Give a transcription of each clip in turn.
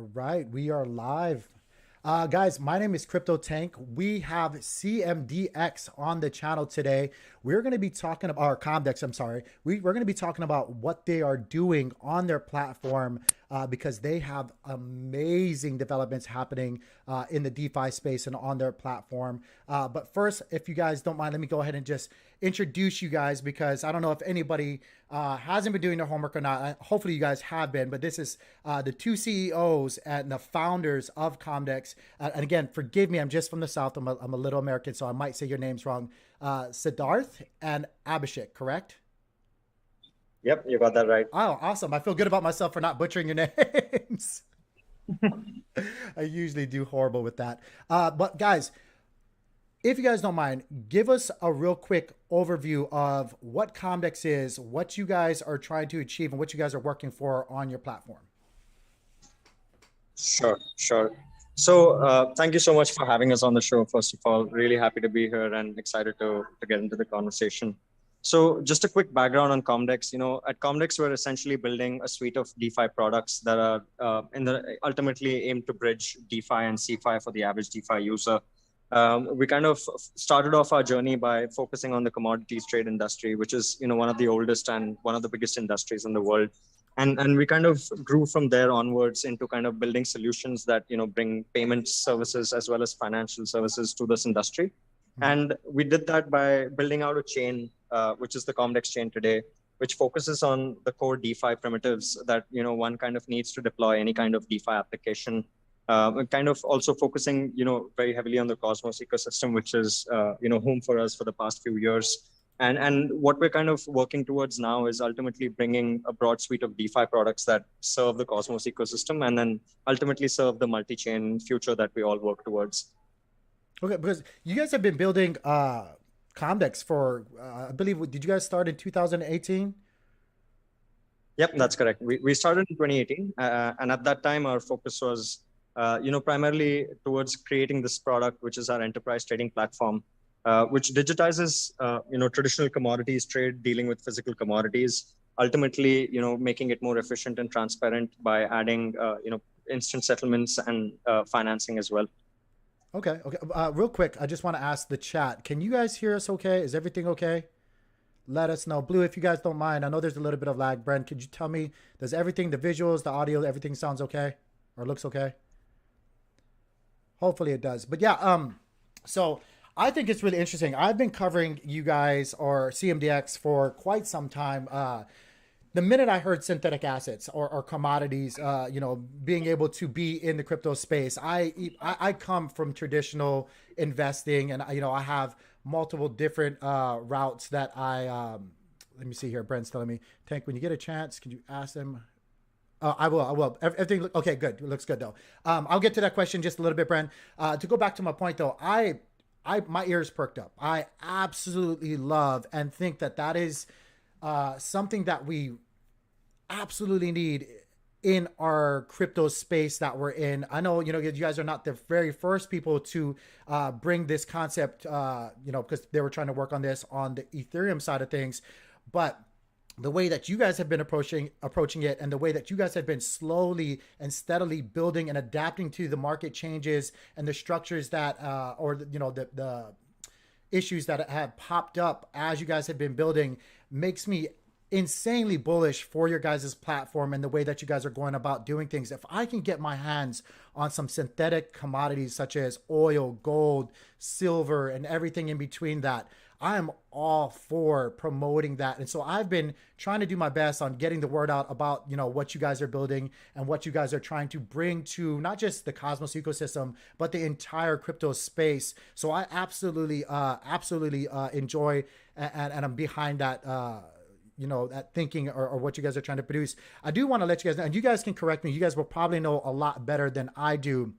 All right, we are live. Guys, my name is Crypto Tank. We have CMDX on the channel today. We're going to be talking about our COMDEX. I'm sorry. We're going to be talking about what they are doing on their platform because they have amazing developments happening in the DeFi space and on their platform. But first, if you guys don't mind, let me go ahead and just introduce you guys because I don't know if anybody hasn't been doing their homework or not. Hopefully you guys have been, but this is the two CEOs and the founders of COMDEX. And again, forgive me, I'm just from the South. I'm a little American, so I might say your names wrong. Siddharth and Abhishek, correct? Yep, you got that right. Oh, awesome. I feel good about myself for not butchering your names. I usually do horrible with that. But guys, if you guys don't mind, give us a real quick overview of what COMDEX is, what you guys are trying to achieve, and what you guys are working for on your platform. Sure. So thank you so much for having us on the show. First of all, really happy to be here and excited to get into the conversation. So just a quick background on COMDEX. At COMDEX, we're essentially building a suite of DeFi products that are ultimately aimed to bridge DeFi and CeFi for the average DeFi user. We kind of started off our journey by focusing on the commodities trade industry, which is one of the oldest and one of the biggest industries in the world. And we kind of grew from there onwards into kind of building solutions that bring payment services as well as financial services to this industry. Mm-hmm. And we did that by building out a chain, which is the COMDEX chain today, which focuses on the core DeFi primitives that one kind of needs to deploy any kind of DeFi application. Kind of also focusing, very heavily on the Cosmos ecosystem, which is, home for us for the past few years. And what we're kind of working towards now is ultimately bringing a broad suite of DeFi products that serve the Cosmos ecosystem and then ultimately serve the multi-chain future that we all work towards. Okay, because you guys have been building COMDEX for, I believe, did you guys start in 2018? Yep, that's correct. We started in 2018. And at that time, our focus was primarily towards creating this product, which is our enterprise trading platform, which digitizes, traditional commodities trade, dealing with physical commodities, ultimately, making it more efficient and transparent by adding, instant settlements and financing as well. Okay. Real quick, I just want to ask the chat, can you guys hear us okay? Is everything okay? Let us know. Blue, if you guys don't mind, I know there's a little bit of lag. Brent, could you tell me, does everything, the visuals, the audio, everything sounds okay or looks okay? Hopefully it does. But yeah, so I think it's really interesting. I've been covering you guys or CMDX for quite some time. The minute I heard synthetic assets or commodities, being able to be in the crypto space, I come from traditional investing, and I have multiple different routes that I. Let me see here. Brent's telling me, Tank, when you get a chance, can you ask them? I will. Everything. Okay, good. It looks good though. I'll get to that question just a little bit, Brent. To go back to my point though, my ears perked up. I absolutely love and think that is something that we absolutely need in our crypto space that we're in. I know, you guys are not the very first people to bring this concept, because they were trying to work on this on the Ethereum side of things, but the way that you guys have been approaching it and the way that you guys have been slowly and steadily building and adapting to the market changes and the structures that, the issues that have popped up as you guys have been building makes me insanely bullish for your guys' platform and the way that you guys are going about doing things. If I can get my hands on some synthetic commodities such as oil, gold, silver, and everything in between that, I am all for promoting that. And so I've been trying to do my best on getting the word out about, what you guys are building and what you guys are trying to bring to not just the Cosmos ecosystem, but the entire crypto space. So I absolutely enjoy and I'm behind that, that thinking or what you guys are trying to produce. I do want to let you guys know, and you guys can correct me. You guys will probably know a lot better than I do.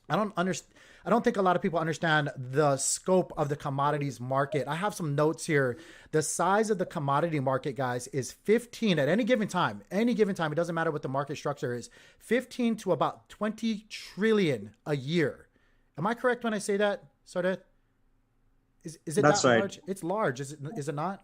I don't think a lot of people understand the scope of the commodities market. I have some notes here. The size of the commodity market, guys, is 15 at any given time. It doesn't matter what the market structure is. 15 to about 20 trillion a year. Am I correct when I say that, Sardet? Is it That's that right. large? It's large. Is it not?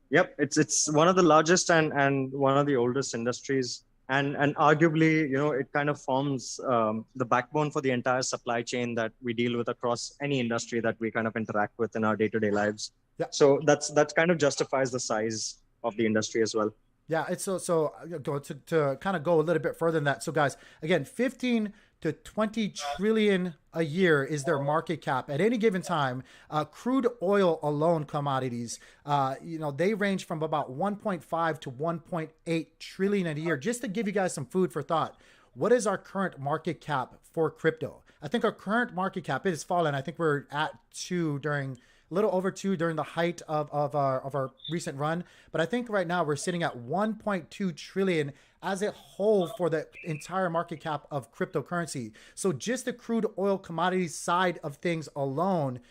Yep, it's one of the largest and one of the oldest industries And arguably, it kind of forms the backbone for the entire supply chain that we deal with across any industry that we kind of interact with in our day-to-day lives. Yeah. So that kind of justifies the size of the industry as well. Yeah, it's to kind of go a little bit further than that. So guys, again, 15 to 20 trillion a year is their market cap at any given time. Crude oil alone commodities, they range from about 1.5 to 1.8 trillion a year. Just to give you guys some food for thought, what is our current market cap for crypto? I think our current market cap, it has fallen. I think we're at a little over 2 during the height of our recent run. But I think right now we're sitting at 1.2 trillion as a whole for the entire market cap of cryptocurrency. So just the crude oil commodities side of things alone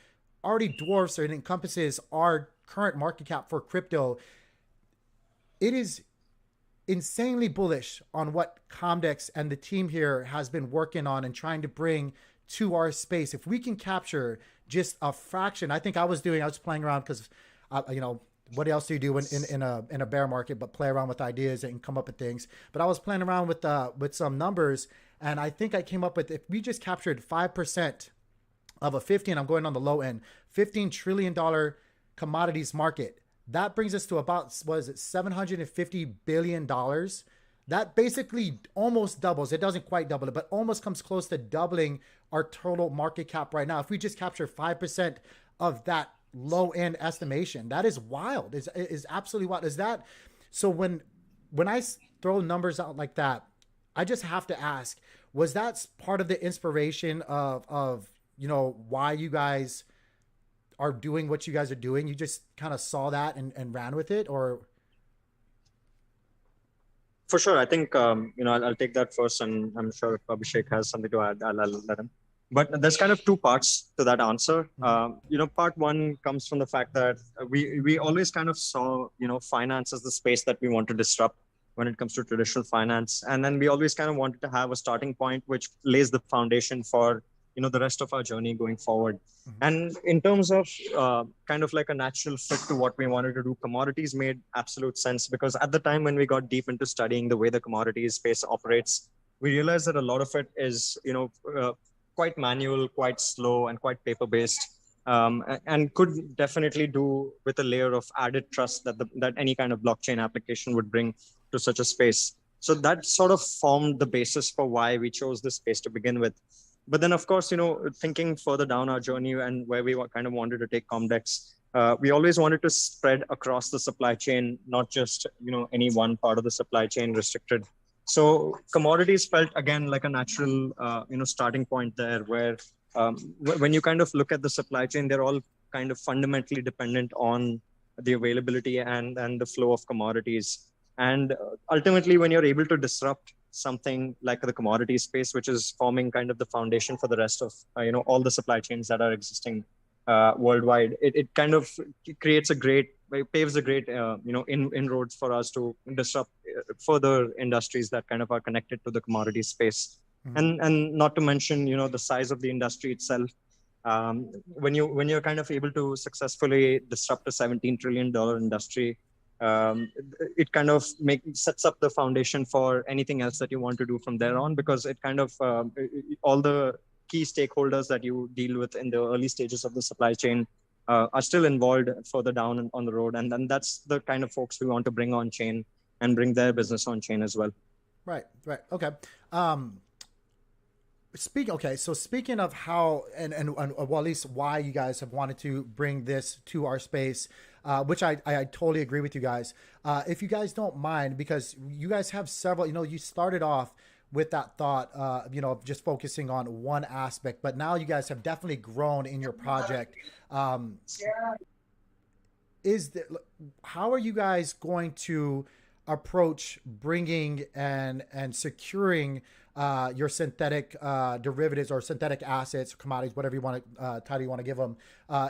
already dwarfs or it encompasses our current market cap for crypto. It is insanely bullish on what COMDEX and the team here has been working on and trying to bring to our space. If we can capture just a fraction, I think I was playing around because, what else do you do in a bear market but play around with ideas and come up with things? But I was playing around with some numbers, and I think I came up with, if we just captured 5% of a 15, I'm going on the low end, $15 trillion commodities market, that brings us to about, what is it, $750 billion. That basically almost doubles. It doesn't quite double it, but almost comes close to doubling our total market cap right now. If we just capture 5% of that low end estimation, that is wild. Is absolutely wild. Is that so? When I throw numbers out like that, I just have to ask: was that part of the inspiration of why you guys are doing what you guys are doing? You just kind of saw that and ran with it, or? For sure. I think, I'll take that first, and I'm sure if Abhishek has something to add, I'll let him. But there's kind of two parts to that answer. Part one comes from the fact that we always kind of saw, finance as the space that we want to disrupt when it comes to traditional finance. And then we always kind of wanted to have a starting point which lays the foundation for the rest of our journey going forward. And in terms of kind of like a natural fit to what we wanted to do, commodities made absolute sense, because at the time when we got deep into studying the way the commodities space operates, we realized that a lot of it is quite manual, quite slow, and quite paper based, and could definitely do with a layer of added trust that any kind of blockchain application would bring to such a space. So that sort of formed the basis for why we chose this space to begin with. But then, of course, thinking further down our journey and where we kind of wanted to take COMDEX, we always wanted to spread across the supply chain, not just, any one part of the supply chain restricted. So commodities felt, again, like a natural, starting point there, where when you kind of look at the supply chain, they're all kind of fundamentally dependent on the availability and the flow of commodities. And ultimately, when you're able to disrupt something like the commodity space, which is forming kind of the foundation for the rest of all the supply chains that are existing worldwide, it kind of paves a great inroads for us to disrupt further industries that kind of are connected to the commodity space. And not to mention the size of the industry itself. When you're kind of able to successfully disrupt a $17 trillion industry, it kind of sets up the foundation for anything else that you want to do from there on, because it kind of all the key stakeholders that you deal with in the early stages of the supply chain are still involved further down on the road, and then that's the kind of folks we want to bring on chain and bring their business on chain as well. Right. Okay. So speaking of how and well, at least why you guys have wanted to bring this to our space, which I totally agree with you guys. If you guys don't mind, because you guys have several, you started off with that thought, just focusing on one aspect, but now you guys have definitely grown in your project. How are you guys going to approach bringing and securing your synthetic derivatives or synthetic assets, commodities, whatever you want to title you want to give them,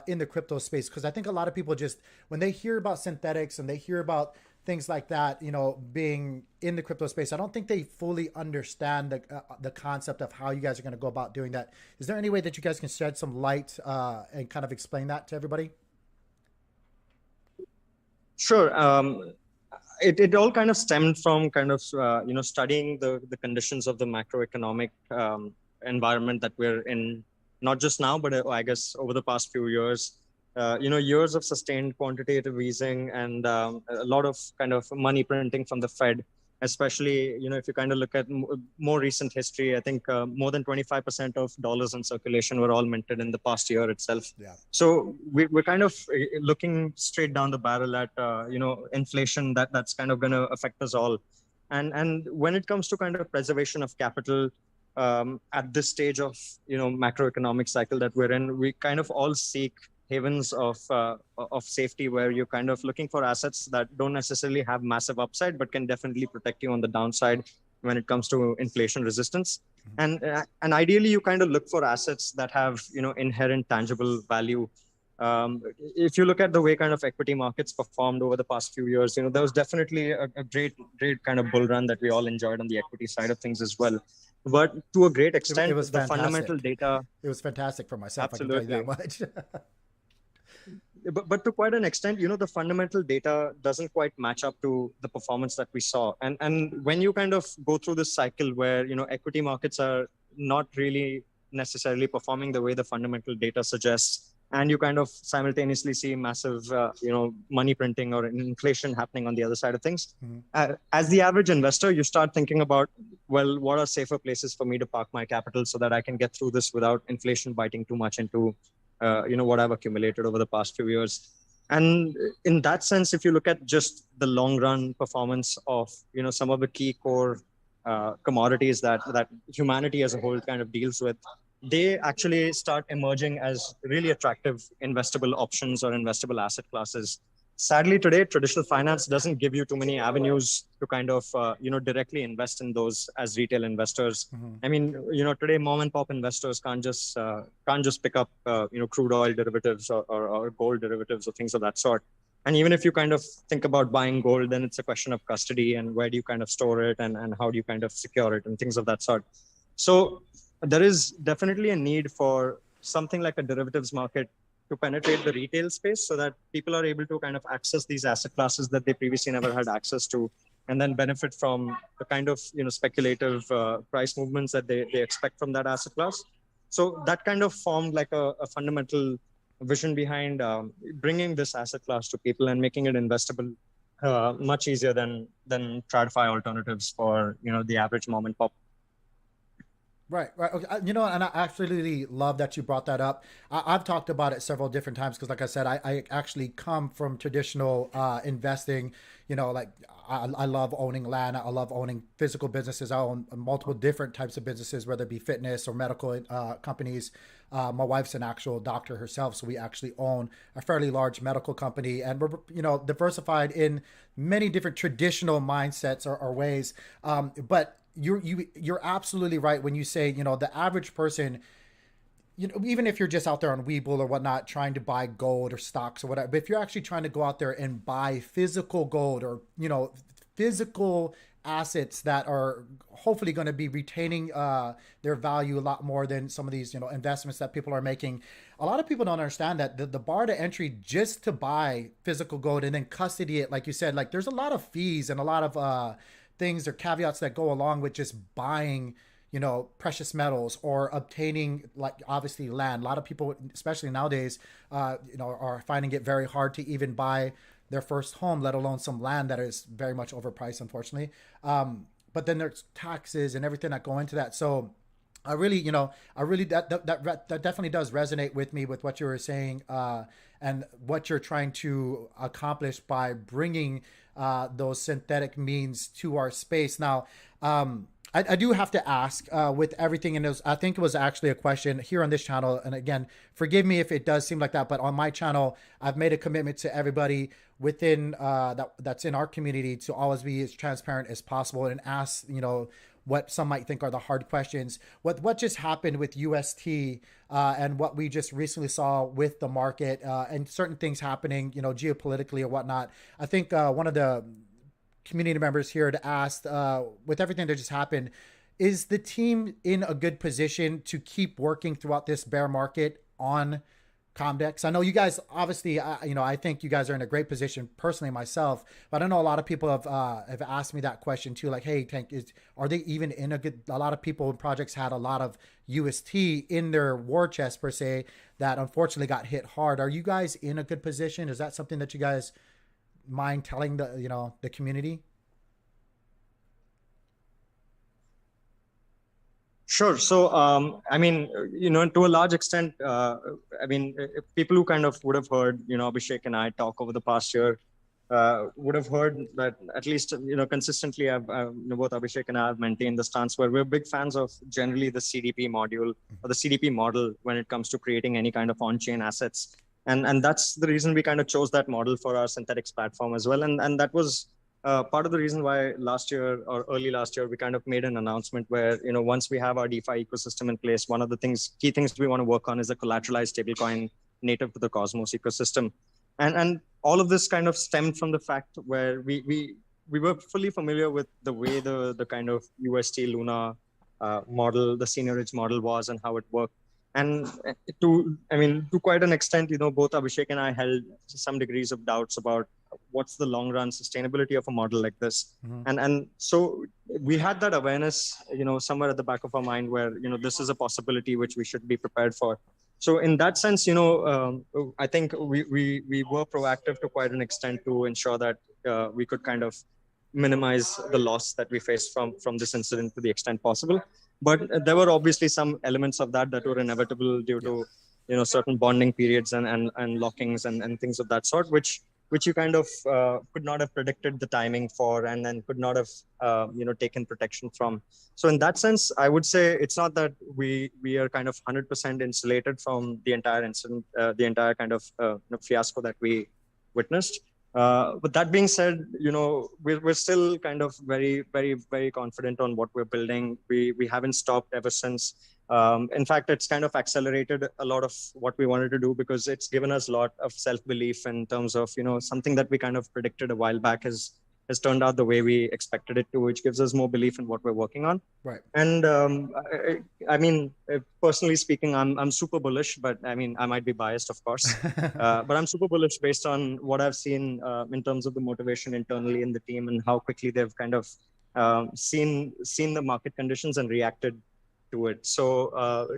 in the crypto space? Because I think a lot of people just, when they hear about synthetics and they hear about things like that, being in the crypto space, I don't think they fully understand the concept of how you guys are going to go about doing that. Is there any way that you guys can shed some light and kind of explain that to everybody? Sure. it all kind of stemmed from kind of studying the conditions of the macroeconomic environment that we're in, not just now, but I guess over the past few years. Years of sustained quantitative easing and a lot of kind of money printing from the Fed, especially if you kind of look at more recent history. I think more than 25% of dollars in circulation were all minted in the past year itself. Yeah. So we're kind of looking straight down the barrel at inflation that's kind of going to affect us all. And when it comes to kind of preservation of capital, at this stage of macroeconomic cycle that we're in, we kind of all seek havens of safety, where you're kind of looking for assets that don't necessarily have massive upside, but can definitely protect you on the downside when it comes to inflation resistance. And ideally, you kind of look for assets that have inherent tangible value. If you look at the way kind of equity markets performed over the past few years, there was definitely a great kind of bull run that we all enjoyed on the equity side of things as well. But to a great extent, It was the fantastic. fundamental data. It was fantastic for myself. Absolutely. I can tell you that much. But to quite an extent, the fundamental data doesn't quite match up to the performance that we saw. And when you kind of go through this cycle where equity markets are not really necessarily performing the way the fundamental data suggests, and you kind of simultaneously see massive money printing or inflation happening on the other side of things, as the average investor, you start thinking about, well, what are safer places for me to park my capital so that I can get through this without inflation biting too much into what I've accumulated over the past few years. And in that sense, if you look at just the long run performance of some of the key core commodities that humanity as a whole kind of deals with, they actually start emerging as really attractive investable options or investable asset classes. Sadly, today, traditional finance doesn't give you too many avenues to kind of, directly invest in those as retail investors. I mean, today, mom and pop investors can't just pick up, crude oil derivatives or gold derivatives or things of that sort. And even if you kind of think about buying gold, then it's a question of custody and where do you kind of store it and how do you kind of secure it and things of that sort. So there is definitely a need for something like a derivatives market to penetrate the retail space so that people are able to kind of access these asset classes that they previously never had access to, and then benefit from the kind of speculative price movements that they expect from that asset class. So that kind of formed like a fundamental vision behind bringing this asset class to people and making it investable much easier than TradFi alternatives for the average mom and pop. Right. Okay. And I absolutely love that you brought that up. I've talked about it several different times because, like I said, I actually come from traditional investing. Like I love owning land. I love owning physical businesses. I own multiple different types of businesses, whether it be fitness or medical companies. My wife's an actual doctor herself, so we actually own a fairly large medical company, and we're diversified in many different traditional mindsets or ways. But you're absolutely right when you say the average person, even if you're just out there on Webull or whatnot trying to buy gold or stocks or whatever, but if you're actually trying to go out there and buy physical gold or physical assets that are hopefully going to be retaining their value a lot more than some of these investments that people are making, a lot of people don't understand that the bar to entry just to buy physical gold and then custody it, like you said, like there's a lot of fees and a lot of things or caveats that go along with just buying precious metals or obtaining, like, obviously land. A lot of people, especially nowadays, are finding it very hard to even buy their first home, let alone some land that is very much overpriced, unfortunately. But then there's taxes and everything that go into that. So I really that definitely does resonate with me with what you were saying and what you're trying to accomplish by bringing those synthetic means to our space. Now, I do have to ask with everything in those, I think it was actually a question here on this channel. And again, forgive me if it does seem like that, but on my channel, I've made a commitment to everybody within that's in our community to always be as transparent as possible and ask, what some might think are the hard questions. What just happened with UST and what we just recently saw with the market and certain things happening, geopolitically or whatnot. I think one of the community members here to ask, with everything that just happened, is the team in a good position to keep working throughout this bear market on COMDEX. I know you guys obviously, I think you guys are in a great position personally myself, but I know a lot of people have asked me that question too. Like, hey, Tank, are they even in a good? A lot of people and projects had a lot of UST in their war chest per se that unfortunately got hit hard. Are you guys in a good position? Is that something that you guys mind telling the community? Sure. So, I mean, to a large extent, I mean, people who kind of would have heard, Abhishek and I talk over the past year, would have heard that at least, consistently, both Abhishek and I have maintained the stance where we're big fans of generally the CDP module or the CDP model when it comes to creating any kind of on-chain assets. And that's the reason we kind of chose that model for our synthetics platform as well. And that was part of the reason why last year or early last year we kind of made an announcement where once we have our DeFi ecosystem in place, one of the key things we want to work on is a collateralized stablecoin native to the Cosmos ecosystem, and all of this kind of stemmed from the fact where we were fully familiar with the way the kind of UST Luna model, the seniorage model was and how it worked. And to quite an extent, both Abhishek and I held some degrees of doubts about what's the long run sustainability of a model like this. Mm-hmm. And so we had that awareness, somewhere at the back of our mind where, this is a possibility which we should be prepared for. So in that sense, I think we were proactive to quite an extent to ensure that we could kind of minimize the loss that we faced from this incident to the extent possible. But there were obviously some elements of that were inevitable due to certain bonding periods and lockings and things of that sort, which you kind of could not have predicted the timing for and then could not have taken protection from. So in that sense, I would say it's not that we are kind of 100% insulated from the entire incident, the entire kind of fiasco that we witnessed. But that being said, we're still kind of very, very, very confident on what we're building. We haven't stopped ever since. In fact, it's kind of accelerated a lot of what we wanted to do because it's given us a lot of self-belief in terms of, something that we kind of predicted a while back has turned out the way we expected it to, which gives us more belief in what we're working on. Right. And I mean, personally speaking, I'm super bullish, but I mean, I might be biased, of course, but I'm super bullish based on what I've seen in terms of the motivation internally in the team and how quickly they've kind of seen the market conditions and reacted to it. So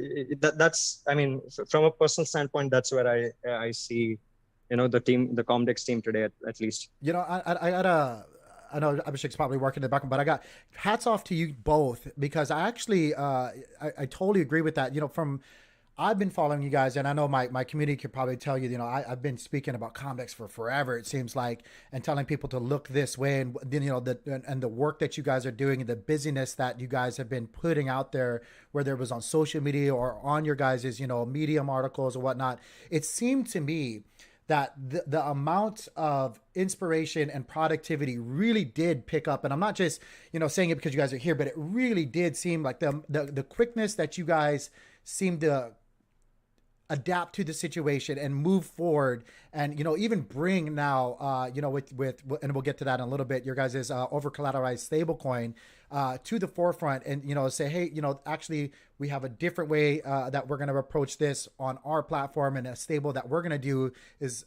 that's, I mean, from a personal standpoint, that's where I see, the team, the COMDEX team today, at least. I know Abhishek's probably working in the background, but I got hats off to you both because I actually, I totally agree with that. I've been following you guys, and I know my community could probably tell you, I've been speaking about COMDEX for forever, it seems like, and telling people to look this way, and the work that you guys are doing and the busyness that you guys have been putting out there, whether it was on social media or on your guys' Medium articles or whatnot. It seemed to me that the amount of inspiration and productivity really did pick up. And I'm not just, saying it because you guys are here, but it really did seem like the quickness that you guys seem to adapt to the situation and move forward and even bring now with and we'll get to that in a little bit, your guys' over collateralized stablecoin to the forefront and say, hey, actually we have a different way that we're going to approach this on our platform, and a stable that we're going to do is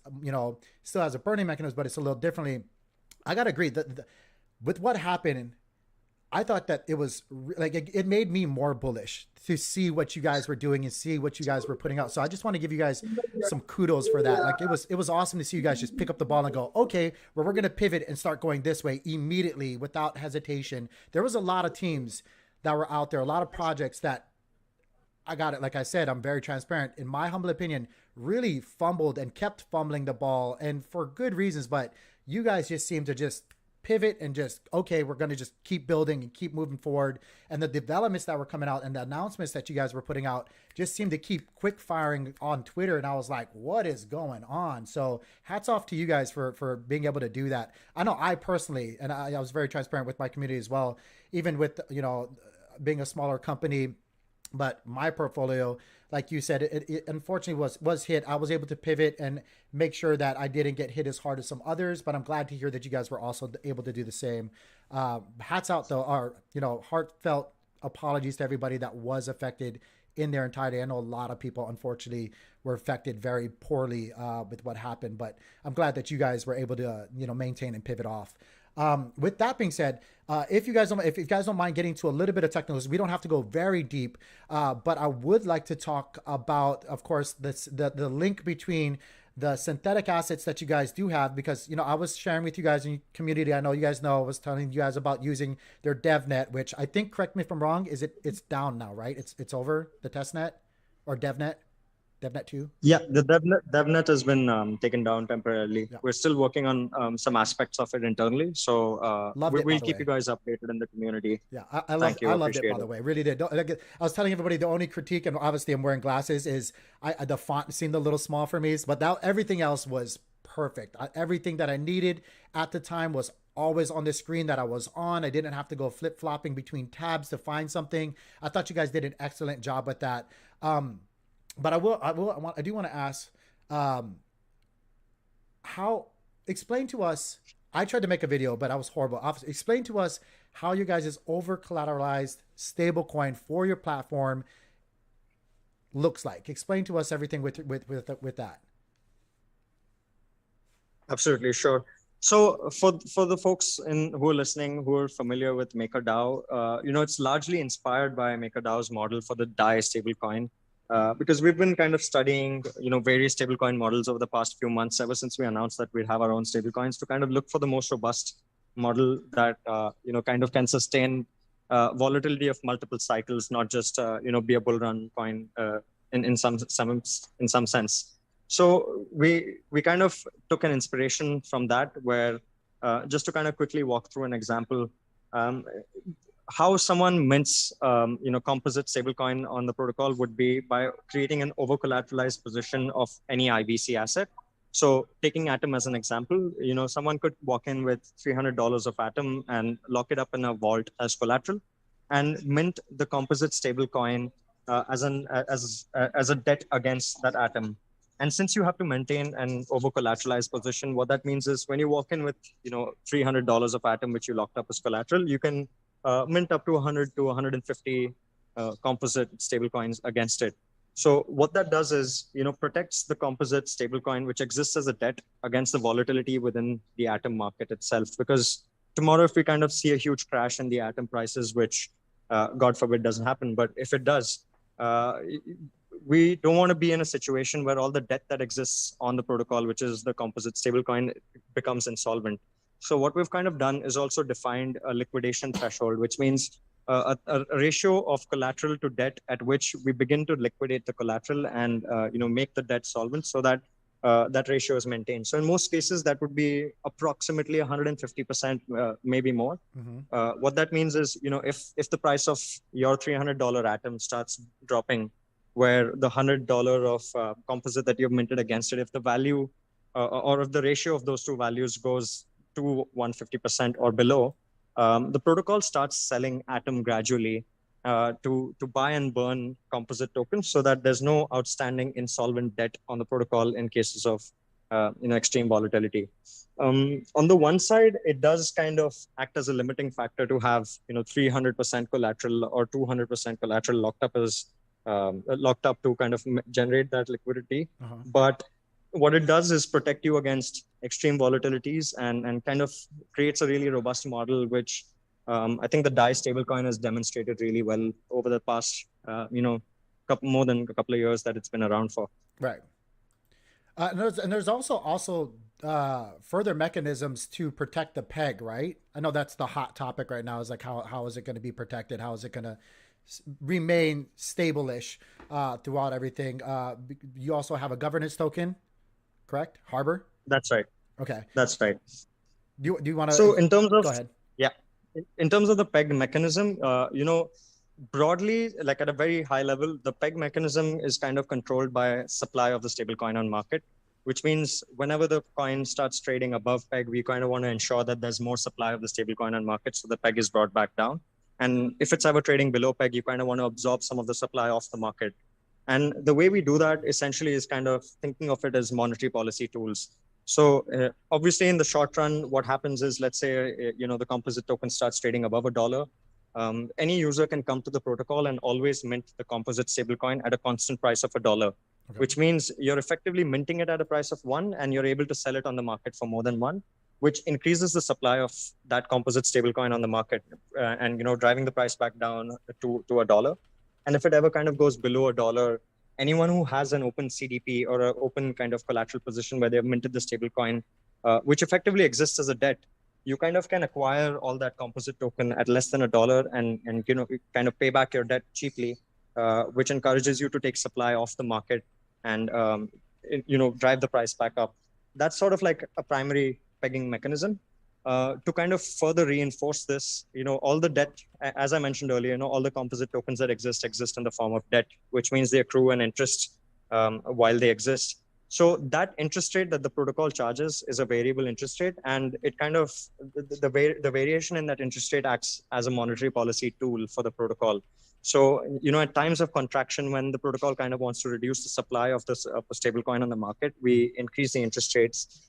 still has a burning mechanism, but it's a little differently. I gotta agree that with what happened, I thought that it was like it made me more bullish to see what you guys were doing and see what you guys were putting out. So I just want to give you guys some kudos for that. Like it was awesome to see you guys just pick up the ball and go, okay, well, we're going to pivot and start going this way immediately without hesitation. There was a lot of teams that were out there, a lot of projects that I got it. Like I said, I'm very transparent. In my humble opinion, really fumbled and kept fumbling the ball, and for good reasons. But you guys just seem to just pivot and just, okay, we're going to just keep building and keep moving forward. And the developments that were coming out and the announcements that you guys were putting out just seemed to keep quick firing on Twitter. And I was like, what is going on? So hats off to you guys for being able to do that. I know I personally, and I was very transparent with my community as well, even with, being a smaller company, but my portfolio, like you said, it unfortunately was hit. I was able to pivot and make sure that I didn't get hit as hard as some others, but I'm glad to hear that you guys were also able to do the same. Hats out though, heartfelt apologies to everybody that was affected in their entirety. I know a lot of people, unfortunately, were affected very poorly with what happened, but I'm glad that you guys were able to, maintain and pivot off. With that being said, if you guys don't mind getting to a little bit of technicals, we don't have to go very deep, but I would like to talk about, of course, the link between the synthetic assets that you guys do have, because I was sharing with you guys in the community. I know you guys know. I was telling you guys about using their DevNet, which I think, correct me if I'm wrong, it's down now, right? It's over the testnet or DevNet 2. Yeah, the DevNet has been taken down temporarily. Yeah. We're still working on some aspects of it internally. So Loved it, by we'll the keep way. you guys updated in the community. Yeah, I Thank you. loved it, Appreciate by the it. way. Really did. I was telling everybody the only critique, and obviously I'm wearing glasses, is the font seemed a little small for me, but everything else was perfect. Everything that I needed at the time was always on the screen that I was on. I didn't have to go flip flopping between tabs to find something. I thought you guys did an excellent job with that. But I do want to ask, explain to us. I tried to make a video, but I was horrible. Explain to us how you guys' over collateralized stablecoin for your platform looks like. Explain to us everything with that. Absolutely, sure. So for the folks who are listening, who are familiar with MakerDAO, it's largely inspired by MakerDAO's model for the DAI stablecoin. Because we've been kind of studying, various stablecoin models over the past few months, ever since we announced that we'd have our own stablecoins, to kind of look for the most robust model that, kind of can sustain volatility of multiple cycles, not just, be a bull run coin in some sense. So we kind of took an inspiration from that, where just to kind of quickly walk through an example, how someone mints, composite stablecoin on the protocol would be by creating an over-collateralized position of any IBC asset. So taking Atom as an example, someone could walk in with $300 of Atom and lock it up in a vault as collateral, and mint the composite stablecoin as a debt against that Atom. And since you have to maintain an over-collateralized position, what that means is when you walk in with $300 of Atom which you locked up as collateral, you can mint up to 100 to 150 composite stablecoins against it. So what that does is, protects the composite stablecoin, which exists as a debt, against the volatility within the Atom market itself. Because tomorrow, if we kind of see a huge crash in the Atom prices, which God forbid doesn't happen, but if it does, we don't want to be in a situation where all the debt that exists on the protocol, which is the composite stablecoin, becomes insolvent. So what we've kind of done is also defined a liquidation threshold, which means a ratio of collateral to debt at which we begin to liquidate the collateral and make the debt solvent, so that that ratio is maintained. So in most cases, that would be approximately 150%, maybe more. Mm-hmm. What that means is, if the price of your $300 Atom starts dropping, where the $100 of composite that you've minted against it, if the value or if the ratio of those two values goes to 150% or below, the protocol starts selling Atom gradually to buy and burn composite tokens, so that there's no outstanding insolvent debt on the protocol in cases of extreme volatility. On the one side, it does kind of act as a limiting factor to have 300% collateral or 200% collateral locked up to kind of generate that liquidity. Uh-huh. But what it does is protect you against extreme volatilities and kind of creates a really robust model, which I think the DAI stablecoin has demonstrated really well over the past, more than a couple of years that it's been around for. Right. And there's also further mechanisms to protect the peg, right? I know that's the hot topic right now, is like how is it going to be protected? How is it going to remain stable-ish throughout everything? You also have a governance token, correct? Harbor? That's right. Okay. That's right. Do you want to? So in terms of, go ahead. Yeah, in terms of the peg mechanism, broadly, like at a very high level, the peg mechanism is kind of controlled by supply of the stablecoin on market, which means whenever the coin starts trading above peg, we kind of want to ensure that there's more supply of the stablecoin on market, so the peg is brought back down. And if it's ever trading below peg, you kind of want to absorb some of the supply off the market. And the way we do that essentially is kind of thinking of it as monetary policy tools. So obviously in the short run, what happens is, let's say, the composite token starts trading above $1. any user can come to the protocol and always mint the composite stablecoin at a constant price of $1, which means you're effectively minting it at a price of one, and you're able to sell it on the market for more than one, which increases the supply of that composite stablecoin on the market, and driving the price back down to $1. And if it ever kind of goes below $1, anyone who has an open CDP or an open kind of collateral position where they've minted the stablecoin, which effectively exists as a debt, you kind of can acquire all that composite token at less than $1 and kind of pay back your debt cheaply, which encourages you to take supply off the market and drive the price back up. That's sort of like a primary pegging mechanism. To kind of further reinforce this, all the debt, as I mentioned earlier, all the composite tokens that exist in the form of debt, which means they accrue an interest while they exist. So that interest rate that the protocol charges is a variable interest rate, and it kind of the variation in that interest rate acts as a monetary policy tool for the protocol. So at times of contraction, when the protocol kind of wants to reduce the supply of this stablecoin on the market, we increase the interest rates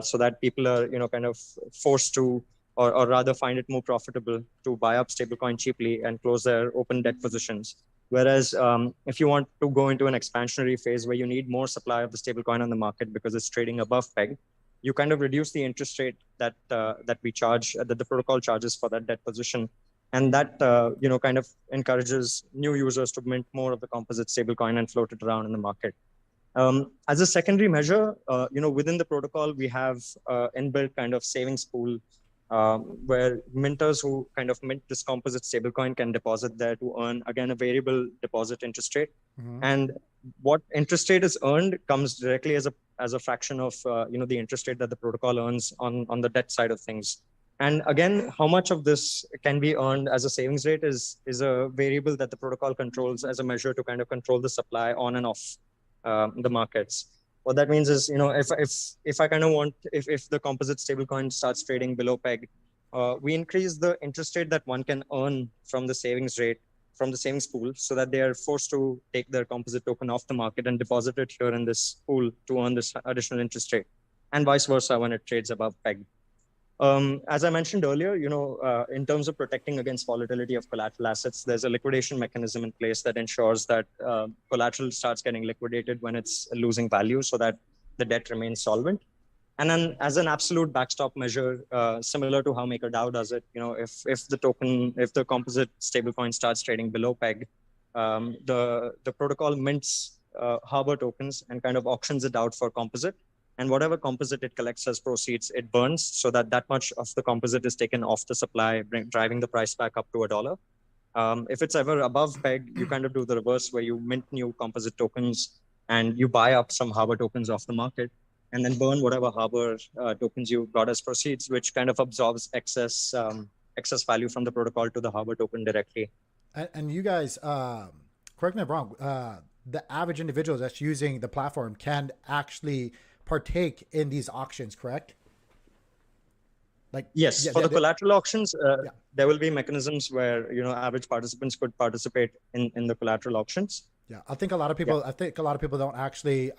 so that people are kind of forced to, or rather find it more profitable to buy up stablecoin cheaply and close their open debt positions. Whereas if you want to go into an expansionary phase where you need more supply of the stablecoin on the market because it's trading above peg, you kind of reduce the interest rate that we charge, that the protocol charges for that debt position, and that kind of encourages new users to mint more of the composite stablecoin and float it around in the market. As a secondary measure, within the protocol we have inbuilt kind of savings pool, where minters who kind of mint this composite stablecoin can deposit there to earn, again, a variable deposit interest rate. And what interest rate is earned comes directly as a fraction of the interest rate that the protocol earns on the debt side of things. And again, how much of this can be earned as a savings rate is a variable that the protocol controls as a measure to kind of control the supply on and off the markets. What that means is, if I kind of want, if the composite stablecoin starts trading below peg, we increase the interest rate that one can earn from the savings rate, from the savings pool, so that they are forced to take their composite token off the market and deposit it here in this pool to earn this additional interest rate, and vice versa when it trades above peg. As I mentioned earlier, in terms of protecting against volatility of collateral assets, there's a liquidation mechanism in place that ensures that collateral starts getting liquidated when it's losing value, so that the debt remains solvent. And then, as an absolute backstop measure, similar to how MakerDAO does it, if the composite stablecoin starts trading below peg, the protocol mints Harbor tokens and kind of auctions it out for composite. And whatever composite it collects as proceeds, it burns, so that much of the composite is taken off the supply, driving the price back up to $1. If it's ever above peg, you kind of do the reverse, where you mint new composite tokens and you buy up some Harbor tokens off the market, and then burn whatever Harbor tokens you got as proceeds, which kind of absorbs excess value from the protocol to the Harbor token directly. And you guys, correct me if I'm wrong, the average individual that's using the platform can actually partake in these auctions, correct? Yes, for the collateral auctions, there will be mechanisms where average participants could participate in the collateral auctions. I think a lot of people don't actually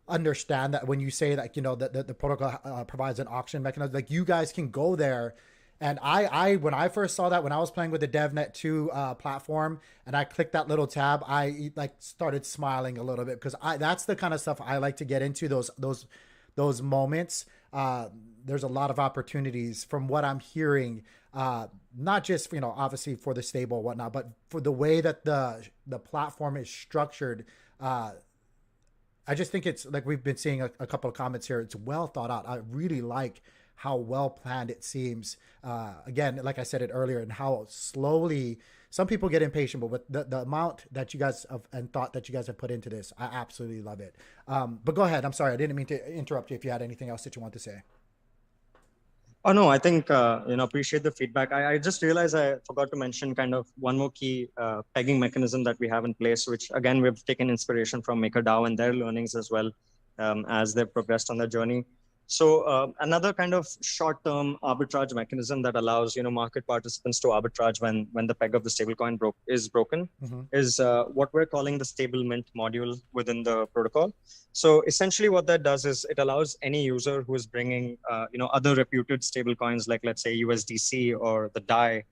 understand that when you say that the protocol provides an auction mechanism. Like, you guys can go there. And I when I first saw that, when I was playing with the DevNet 2 platform, and I clicked that little tab, I started smiling a little bit, because that's the kind of stuff I like to get into, those moments. There's a lot of opportunities from what I'm hearing, not just obviously for the stable and whatnot, but for the way that the platform is structured. I just think it's like, we've been seeing a couple of comments here. It's well thought out. I really like how well planned it seems. Again, like I said it earlier, and how slowly some people get impatient, but with the amount that you guys have and thought that you guys have put into this, I absolutely love it. But go ahead. I'm sorry, I didn't mean to interrupt you if you had anything else that you want to say. Oh, no, I think, appreciate the feedback. I just realized I forgot to mention kind of one more key pegging mechanism that we have in place, which again, we've taken inspiration from MakerDAO and their learnings as well, as they've progressed on their journey. So another kind of short-term arbitrage mechanism that allows market participants to arbitrage when the peg of the stablecoin is broken is what we're calling the stable mint module within the protocol. So essentially, what that does is it allows any user who is bringing other reputed stablecoins, like let's say USDC or the DAI,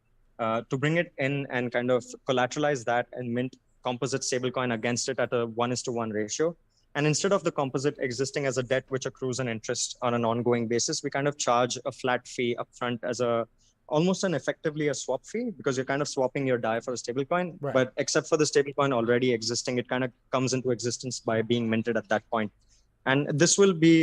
to bring it in and kind of collateralize that and mint composite stablecoin against it at a 1:1 ratio. And instead of the composite existing as a debt which accrues an interest on an ongoing basis, we kind of charge a flat fee upfront as almost effectively a swap fee, because you're kind of swapping your DAI for a stablecoin. Right. But except for the stablecoin already existing, it kind of comes into existence by being minted at that point. And this will be,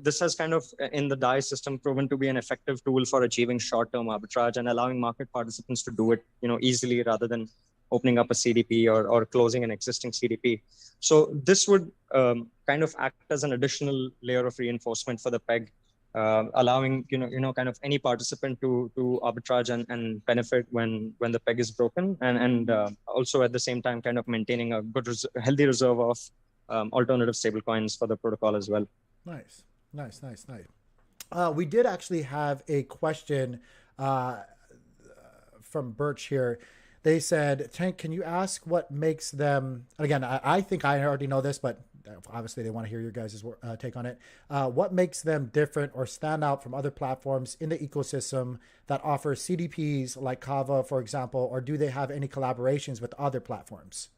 this has kind of in the DAI system proven to be an effective tool for achieving short-term arbitrage and allowing market participants to do it, easily rather than opening up a CDP or closing an existing CDP. So this would kind of act as an additional layer of reinforcement for the peg, allowing kind of any participant to arbitrage and benefit when the peg is broken, and also at the same time kind of maintaining a good healthy reserve of alternative stablecoins for the protocol as well. Nice. We did actually have a question from Birch here. They said, Tank, can you ask what makes them, again, I think I already know this, but obviously they want to hear your guys' take on it. What makes them different or stand out from other platforms in the ecosystem that offer CDPs like Kava, for example, or do they have any collaborations with other platforms?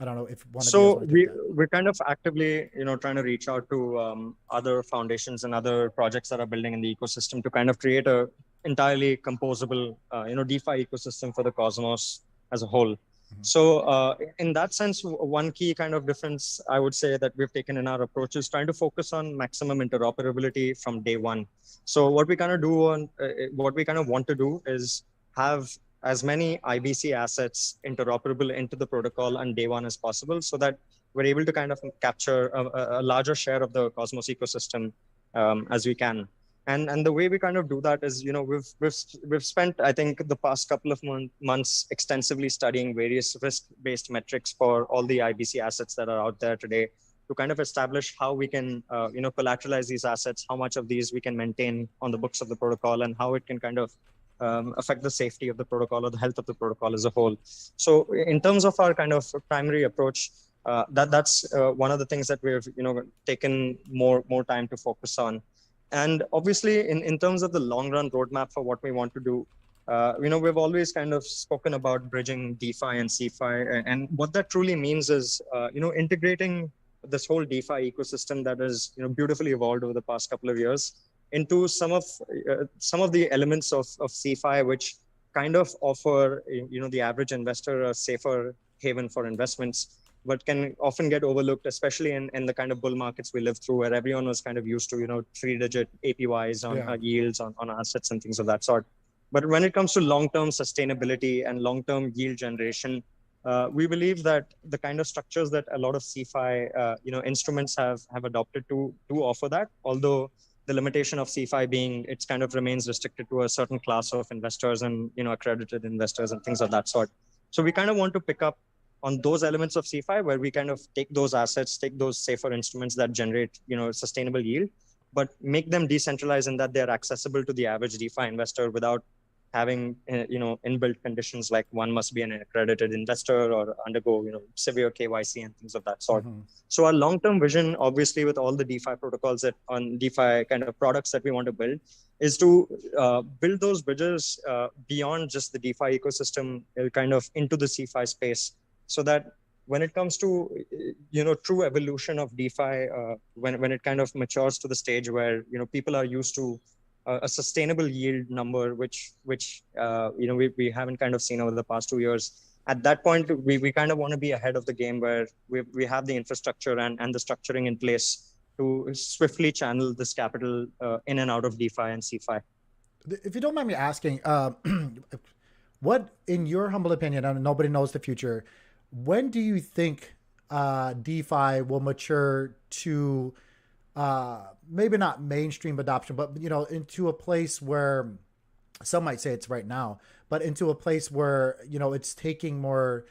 I don't know if one of you we're kind of actively, trying to reach out to other foundations and other projects that are building in the ecosystem to kind of create a entirely composable, DeFi ecosystem for the Cosmos as a whole. Mm-hmm. So in that sense, one key kind of difference I would say that we've taken in our approach is trying to focus on maximum interoperability from day one. So what we kind of want to do is have as many IBC assets interoperable into the protocol on day one as possible, so that we're able to kind of capture a larger share of the Cosmos ecosystem as we can. And the way we kind of do that is, we've spent, I think, the past couple of months extensively studying various risk-based metrics for all the IBC assets that are out there today, to kind of establish how we can, collateralize these assets, how much of these we can maintain on the books of the protocol, and how it can kind of affect the safety of the protocol or the health of the protocol as a whole. So in terms of our kind of primary approach, that's one of the things that we've taken more time to focus on. And obviously in terms of the long run roadmap for what we want to do, we've always kind of spoken about bridging DeFi and CeFi, and what that truly means is integrating this whole DeFi ecosystem that has beautifully evolved over the past couple of years into some of the elements of CeFi, which kind of offer the average investor a safer haven for investments, but can often get overlooked, especially in the kind of bull markets we live through, where everyone was kind of used to 3-digit APYs on yields on assets and things of that sort. But when it comes to long-term sustainability and long-term yield generation, we believe that the kind of structures that a lot of CeFi instruments have adopted to offer that, although the limitation of CeFi being it kind of remains restricted to a certain class of investors and accredited investors and things of that sort. So we kind of want to pick up on those elements of CeFi where we kind of take those assets, take those safer instruments that generate sustainable yield, but make them decentralized in that they're accessible to the average DeFi investor without having inbuilt conditions like one must be an accredited investor or undergo severe KYC and things of that sort. Mm-hmm. So our long-term vision, obviously, with all the DeFi protocols on DeFi kind of products that we want to build, is to build those bridges beyond just the DeFi ecosystem, kind of into the CeFi space, so that when it comes to true evolution of DeFi, when it kind of matures to the stage where people are used to a sustainable yield number, which we haven't kind of seen over the past 2 years. At that point, we kind of want to be ahead of the game, where we have the infrastructure and the structuring in place to swiftly channel this capital in and out of DeFi and CeFi. If you don't mind me asking, what, in your humble opinion, and nobody knows the future, when do you think DeFi will mature to maybe not mainstream adoption, but into a place where some might say it's right now, but into a place where it's taking more?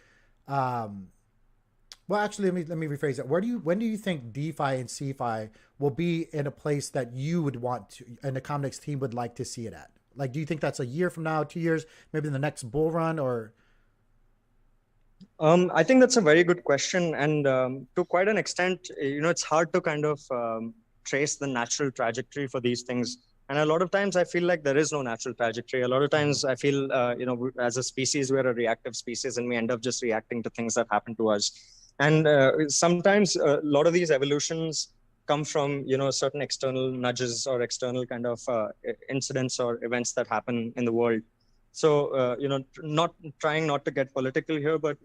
Well, actually, let me rephrase it. When do you think DeFi and CeFi will be in a place that you would want to, and the COMDEX team would like to see it at? Like, do you think that's a year from now, 2 years, maybe in the next bull run, or? I think that's a very good question, and to quite an extent, it's hard to kind of trace the natural trajectory for these things. And a lot of times I feel like there is no natural trajectory. A lot of times I feel, as a species, we're a reactive species and we end up just reacting to things that happen to us. And sometimes a lot of these evolutions come from, certain external nudges or external kind of incidents or events that happen in the world. So, not trying not to get political here, but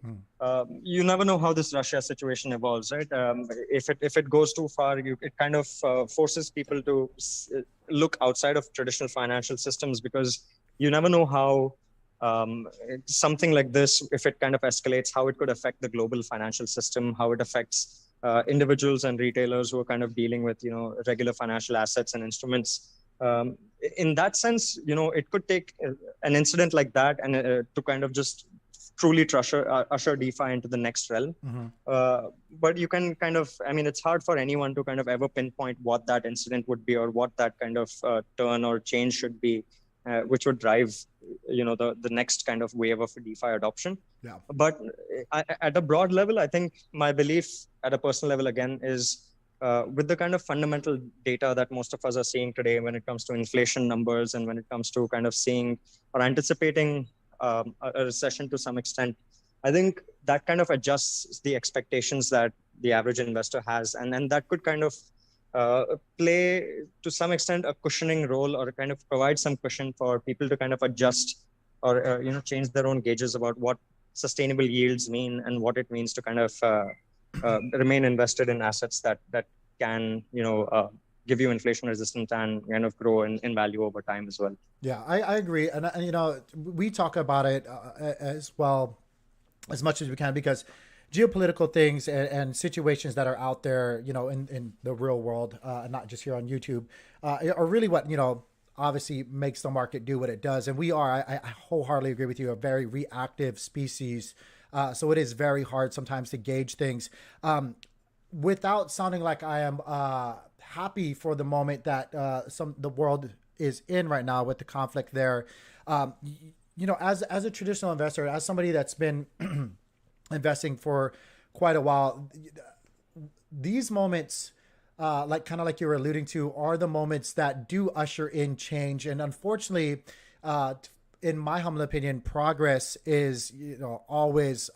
you never know how this Russia situation evolves, right? If it goes too far, it kind of forces people to look outside of traditional financial systems, because you never know how something like this, if it kind of escalates, how it could affect the global financial system, how it affects individuals and retailers who are kind of dealing with, regular financial assets and instruments. In that sense, it could take an incident like that and to kind of just truly usher DeFi into the next realm. But you can kind of, it's hard for anyone to kind of ever pinpoint what that incident would be or what that kind of turn or change should be, which would drive, the next kind of wave of DeFi adoption. Yeah. But at a broad level, I think my belief at a personal level, again, is with the kind of fundamental data that most of us are seeing today when it comes to inflation numbers and when it comes to kind of seeing or anticipating a recession to some extent, I think that kind of adjusts the expectations that the average investor has. And then that could kind of play to some extent a cushioning role, or kind of provide some cushion for people to kind of adjust or, change their own gauges about what sustainable yields mean and what it means to kind of remain invested in assets that can, give you inflation resistance and kind of grow in value over time as well. Yeah, I agree. And, we talk about it as well as much as we can, because geopolitical things and situations that are out there, in the real world, not just here on YouTube, are really what, obviously makes the market do what it does. And we are, I wholeheartedly agree with you, a very reactive species. So it is very hard sometimes to gauge things without sounding like I am happy for the moment that the world is in right now with the conflict there. As a traditional investor, as somebody that's been investing for quite a while, these moments, like you were alluding to, are the moments that do usher in change. And unfortunately, in my humble opinion, progress is, always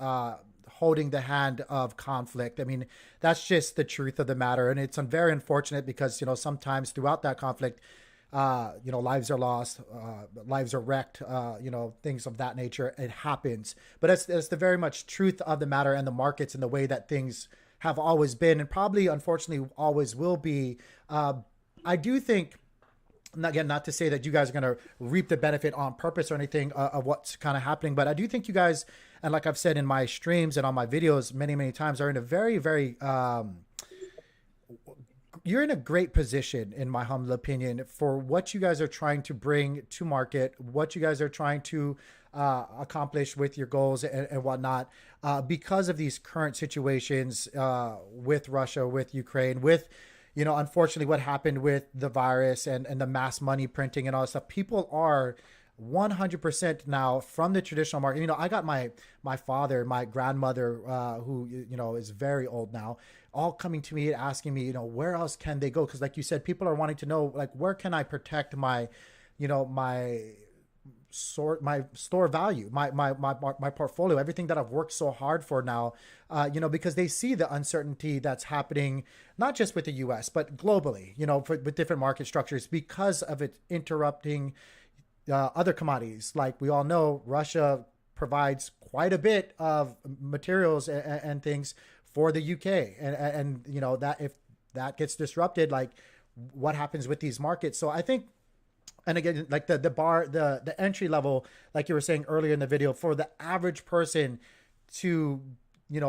holding the hand of conflict. I mean, that's just the truth of the matter. And it's very unfortunate because, sometimes throughout that conflict, lives are lost, lives are wrecked, things of that nature. It happens. But it's the very much truth of the matter, and the markets and the way that things have always been, and probably, unfortunately, always will be. I do think, again, not to say that you guys are going to reap the benefit on purpose or anything of what's kind of happening, but I do think you guys, and like I've said in my streams and on my videos many, many times, are in a very, very, you're in a great position, in my humble opinion, for what you guys are trying to bring to market, what you guys are trying to accomplish with your goals and whatnot, because of these current situations with Russia, with Ukraine, with, unfortunately, what happened with the virus and the mass money printing and all that stuff. People are 100% now from the traditional market. I got my father, my grandmother, who, is very old now, all coming to me and asking me, where else can they go? Because like you said, people are wanting to know, like, where can I protect my, my store value, my portfolio, everything that I've worked so hard for now, because they see the uncertainty that's happening, not just with the US, but globally, with different market structures, because of it interrupting other commodities. Like we all know, Russia provides quite a bit of materials and things for the UK, and that if that gets disrupted, like what happens with these markets. So I think, and again, like the entry level, like you were saying earlier in the video, for the average person to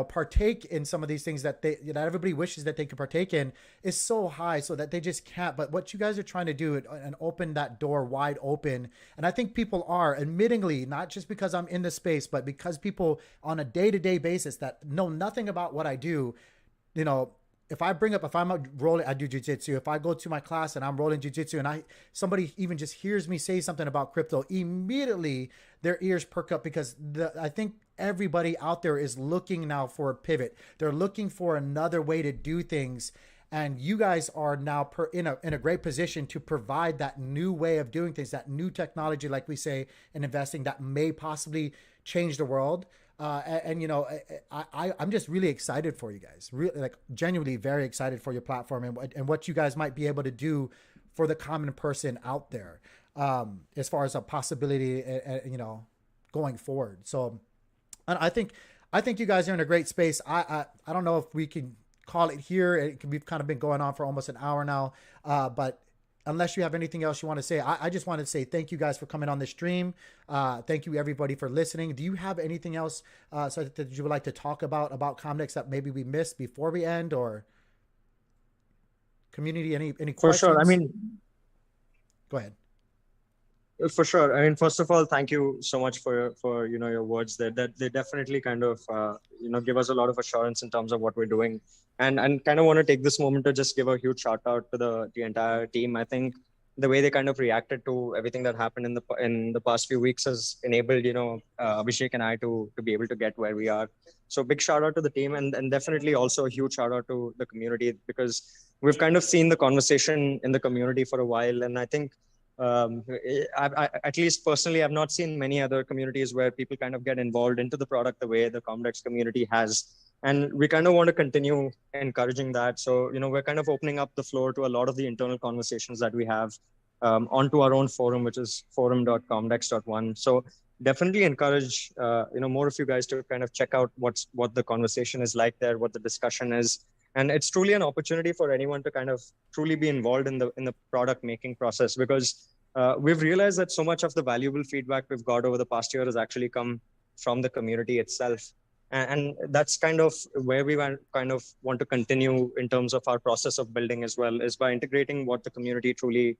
partake in some of these things that everybody wishes that they could partake in, is so high, so that they just can't. But what you guys are trying to do and open that door wide open, and I think people are, admittingly, not just because I'm in the space, but because people on a day-to-day basis that know nothing about what I do, if I'm rolling, I do jujitsu. If I go to my class and I'm rolling jujitsu, and somebody even just hears me say something about crypto, immediately their ears perk up, because I think everybody out there is looking now for a pivot. They're looking for another way to do things. and you guys are now in a great position to provide that new way of doing things, that new technology, like we say in investing, that may possibly change the world. And you know, I'm just really excited for you guys, really, like genuinely very excited for your platform and what you guys might be able to do for the common person out there, as far as a possibility, you know, going forward. So, and I think you guys are in a great space. I don't know if we can call it here. We've kind of been going on for almost an hour now, but unless you have anything else you want to say, I just want to say thank you guys for coming on the stream. Thank you everybody for listening. Do you have anything else so that you would like to talk about COMDEX that maybe we missed before we end, or community, any For questions? sure. I mean, go ahead. for sure. I mean, first of all, thank you so much for you know your words there. That they definitely kind of you know give us a lot of assurance in terms of what we're doing, and kind of want to take this moment to just give a huge shout out to the entire team. I think the way they kind of reacted to everything that happened in the past few weeks has enabled you know Abhishek and I to be able to get where we are. So big shout out to the team, and definitely also a huge shout out to the community, because we've kind of seen the conversation in the community for a while, and I think at least personally, I've not seen many other communities where people kind of get involved into the product the way the COMDEX community has. And we kind of want to continue encouraging that. So, you know, we're kind of opening up the floor to a lot of the internal conversations that we have onto our own forum, which is forum.comdex.one. So definitely encourage, you know, more of you guys to kind of check out what the conversation is like there, what the discussion is. And it's truly an opportunity for anyone to kind of truly be involved in the product making process, because we've realized that so much of the valuable feedback we've got over the past year has actually come from the community itself. And that's kind of where we kind of want to continue in terms of our process of building as well, is by integrating what the community truly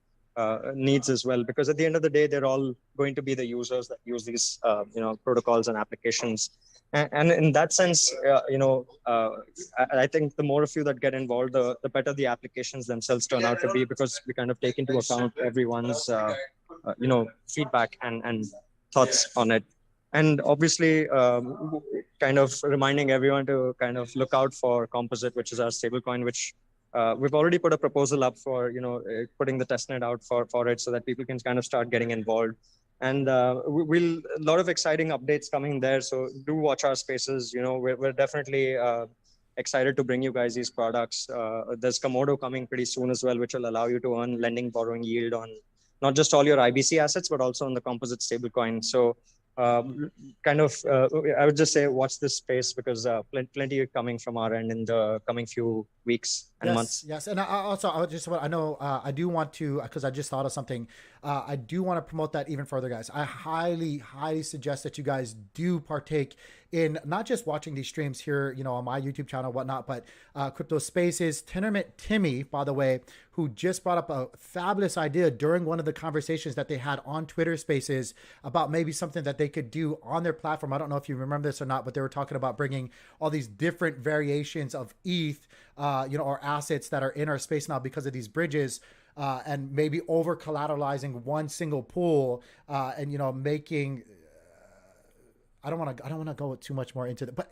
needs as well. Because at the end of the day, they're all going to be the users that use these you know protocols and applications. And in that sense, you know, I think the more of you that get involved, the better the applications themselves turn out to be, because we kind of take into account everyone's, you know, feedback and thoughts on it. And obviously, kind of reminding everyone to kind of look out for Composite, which is our stablecoin, which we've already put a proposal up for, you know, putting the testnet out for it, so that people can kind of start getting involved. And we'll a lot of exciting updates coming there. So do watch our spaces. You know, we're definitely excited to bring you guys these products. There's Komodo coming pretty soon as well, which will allow you to earn lending borrowing yield on not just all your IBC assets, but also on the composite stablecoin. So kind of, I would just say watch this space, because plenty coming from our end in the coming few weeks and months. Yes, and I know I do want to, because I just thought of something. I do want to promote that even further, guys. I highly suggest that you guys do partake in not just watching these streams here, you know, on my YouTube channel, whatnot, but Crypto Spaces. Tenormint Timmy, by the way, who just brought up a fabulous idea during one of the conversations that they had on Twitter Spaces about maybe something that they could do on their platform. I don't know if you remember this or not, but they were talking about bringing all these different variations of ETH, you know, or assets that are in our space now because of these bridges. And maybe over collateralizing one single pool, and you know, making. I don't want to go too much more into that, but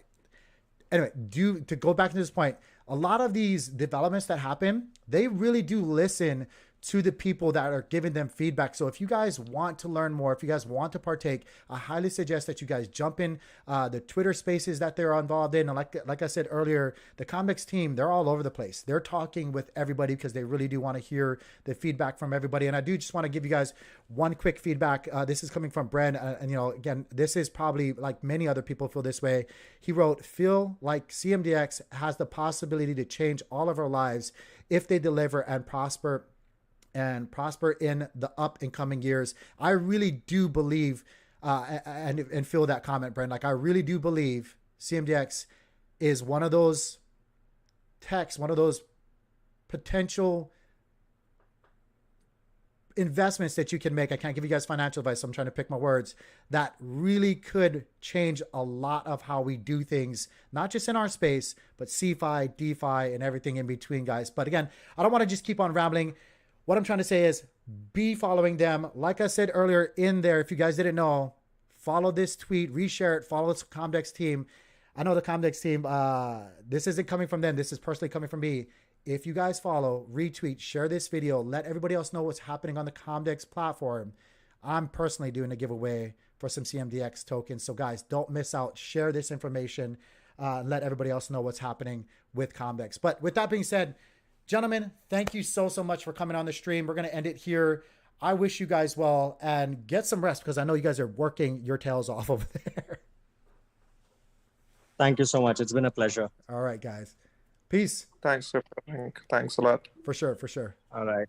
anyway, to go back to this point, a lot of these developments that happen, they really do listen to the people that are giving them feedback. So if you guys want to learn more, if you guys want to partake, I highly suggest that you guys jump in the Twitter spaces that they're involved in. And like I said earlier, the COMDEX team, they're all over the place. They're talking with everybody because they really do want to hear the feedback from everybody. And I do just want to give you guys one quick feedback. This is coming from Bren. And, you know, again, this is probably like many other people feel this way. He wrote, feel like CMDX has the possibility to change all of our lives if they deliver and prosper in the up and coming years. I really do believe and feel that comment, Brent. Like, I really do believe CMDX is one of those techs, one of those potential investments that you can make. I can't give you guys financial advice, so I'm trying to pick my words, that really could change a lot of how we do things, not just in our space, but CFI, DeFi, and everything in between, guys. But again, I don't want to just keep on rambling. What I'm trying to say is be following them. Like I said earlier in there, if you guys didn't know, follow this tweet, reshare it, follow the COMDEX team. I know the COMDEX team, this isn't coming from them. This is personally coming from me. if you guys follow, retweet, share this video, let everybody else know what's happening on the COMDEX platform. I'm personally doing a giveaway for some CMDX tokens. So guys, don't miss out. Share this information. Let everybody else know what's happening with COMDEX. But with that being said, gentlemen, thank you so much for coming on the stream. We're going to end it here. I wish you guys well and get some rest because I know you guys are working your tails off over there. Thank you so much. It's been a pleasure. All right, guys. Peace. Thanks a lot. For sure. All right.